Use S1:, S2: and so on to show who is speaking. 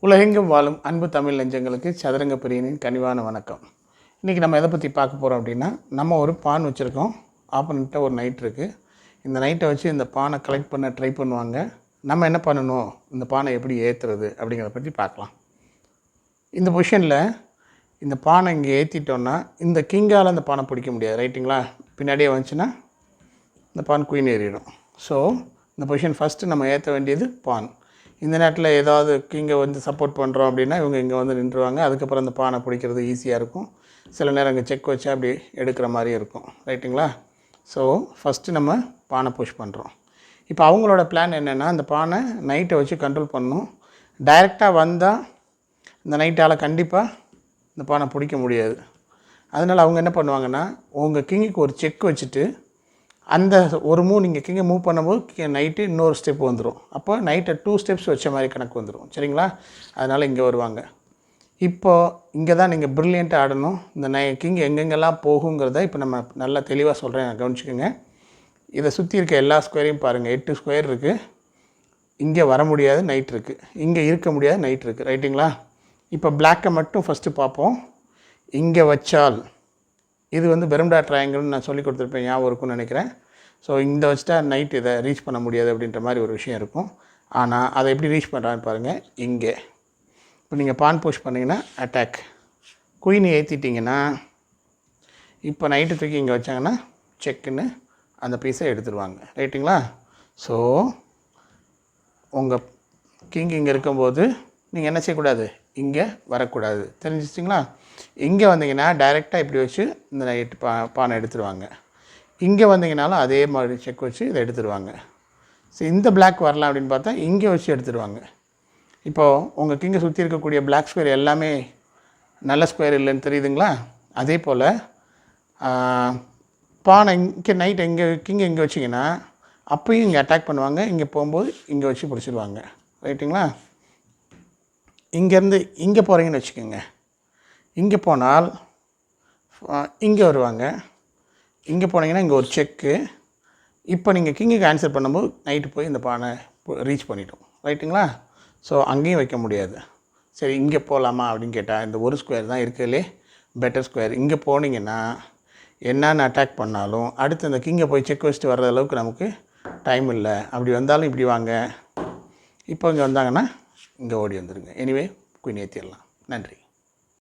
S1: உலகெங்கும் வாழும் அன்பு தமிழ் நெஞ்சங்களுக்கு சதுரங்க பிரியனின் கனிவான வணக்கம். இன்றைக்கி நம்ம எதை பற்றி பார்க்க போகிறோம் அப்படின்னா, நம்ம ஒரு பான் வச்சுருக்கோம். ஆப்போனண்ட்டை ஒரு நைட் இருக்குது. இந்த நைட்டை வச்சு இந்த பானை கலெக்ட் பண்ண ட்ரை பண்ணுவாங்க. நம்ம என்ன பண்ணணும், இந்த பானை எப்படி ஏற்றுறது அப்படிங்கிறத பற்றி பார்க்கலாம். இந்த பொசிஷனில் இந்த பானை இங்கே ஏற்றிட்டோன்னா இந்த கிங்கால் அந்த பானை பிடிக்க முடியாது, ரைட்டுங்களா? பின்னாடியே வந்துச்சுன்னா இந்த பான் குயின் ஏறிடும். ஸோ இந்த பொசிஷன் ஃபஸ்ட்டு நம்ம ஏற்ற வேண்டியது பான். இந்த நேரத்தில் ஏதாவது கிங்கை வந்து சப்போர்ட் பண்ணுறோம் அப்படின்னா இவங்க இங்கே வந்து நின்றுவாங்க. அதுக்கப்புறம் அந்த பானை பிடிக்கிறது ஈஸியாக இருக்கும். சில நேரம் இங்கே செக் வச்சா அப்படி எடுக்கிற மாதிரி இருக்கும், ரைட்டுங்களா? ஸோ ஃபஸ்ட்டு நம்ம பானை புஷ் பண்ணுறோம். இப்போ அவங்களோட பிளான் என்னென்னா, அந்த பானை நைட்டை வச்சு கண்ட்ரோல் பண்ணணும். டைரெக்டாக வந்தால் இந்த நைட்டால் கண்டிப்பாக இந்த பானை பிடிக்க முடியாது. அதனால் அவங்க என்ன பண்ணுவாங்கன்னா, உங்கள் கிங்குக்கு ஒரு செக் வச்சுட்டு அந்த ஒரு மூவ் நீங்கள் கிங்கை மூவ் பண்ணும்போது நைட்டு இன்னொரு ஸ்டெப் வந்துடும். அப்போ நைட்டை 2 ஸ்டெப்ஸ் வச்ச மாதிரி கணக்கு வந்துடும், சரிங்களா? அதனால் இங்கே வருவாங்க. இப்போது இங்கே தான் நீங்கள் ப்ரில்லியண்ட்டாக ஆடணும். இந்த கிங் எங்கெங்கெல்லாம் போகுங்கிறத இப்போ நம்ம நல்லா தெளிவாக சொல்கிறேன், கவனிச்சுக்கோங்க. இதை சுற்றி இருக்க எல்லா ஸ்கொயரையும் பாருங்கள். 8 ஸ்கொயர் இருக்குது. இங்கே வர முடியாது, நைட் இருக்குது. இங்கே இருக்க முடியாது, நைட் இருக்குது, ரைட்டுங்களா? இப்போ பிளாக்கை மட்டும் ஃபஸ்ட்டு பார்ப்போம். இங்கே வச்சால் இது வந்து பெர்முடா ட்ரையாங்கிள்னு நான் சொல்லி கொடுத்துருப்பேன், ஞாபகம் இருக்கும்னு நினைக்கிறேன். ஸோ இந்த வச்சுட்டா நைட் இதை ரீச் பண்ண முடியாது அப்படின்ற மாதிரி ஒரு விஷயம் இருக்கும். ஆனால் அதை எப்படி ரீச் பண்ணுறான்னு பாருங்கள். இங்கே இப்போ நீங்கள் பான் புஷ் பண்ணிங்கன்னா அட்டாக், குயின் ஏற்றிட்டிங்கன்னா இப்போ நைட்டு தூக்கி இங்கே வச்சாங்கன்னா செக்குன்னு அந்த பீஸை எடுத்துருவாங்க, ரைட்டுங்களா? ஸோ உங்கள் கிங் இங்கே இருக்கும்போது நீங்கள் என்ன செய்யக்கூடாது, இங்கே வரக்கூடாது, தெரிஞ்சிச்சிங்களா? இங்கே வந்தீங்கன்னா டைரெக்டாக இப்படி வச்சு இந்த நைட்டு பானை எடுத்துருவாங்க. இங்கே வந்தீங்கனாலும் அதே மாதிரி செக் வச்சு இதை எடுத்துருவாங்க. ஸோ இந்த பிளாக் வரலாம் அப்படின்னு பார்த்தா இங்கே வச்சு எடுத்துருவாங்க. இப்போது உங்கள் கிங்கை சுற்றி இருக்கக்கூடிய பிளாக் ஸ்கொயர் எல்லாமே நல்ல ஸ்கொயர் இல்லைன்னு தெரியுதுங்களா? அதே போல் பானை இங்கே நைட் எங்கே கிங்கை இங்கே வச்சிங்கன்னா அப்போயும் இங்கே அட்டாக் பண்ணுவாங்க. இங்கே போகும்போது இங்கே வச்சு பிடிச்சிடுவாங்க, ரைட்டுங்களா? இங்கேருந்து இங்கே போகிறீங்கன்னு வச்சுக்கோங்க. இங்கே போனால் இங்கே வருவாங்க. இங்கே போனீங்கன்னா இங்கே ஒரு செக்கு. இப்போ நீங்கள் கிங்குக்கு ஆன்சர் பண்ணும்போது நைட்டு போய் இந்த பானை ரீச் பண்ணிட்டோம், ரைட்டுங்களா? ஸோ அங்கேயும் வைக்க முடியாது. சரி, இங்கே போகலாமா அப்படின்னு கேட்டால் இந்த ஒரு ஸ்கொயர் தான் இருக்கிறதுலே பெட்டர் ஸ்கொயர். இங்கே போனீங்கன்னா என்னென்னு அட்டாக் பண்ணாலும் அடுத்து இந்த கிங்கை போய் செக் வச்சுட்டு வர்ற அளவுக்கு நமக்கு டைம் இல்லை. அப்படி வந்தாலும் இப்படி வாங்க. இப்போ இங்கே வந்தாங்கன்னா இங்கே ஓடி வந்துடுங்க. எனிவே குயின் ஏற்றிடலாம். நன்றி.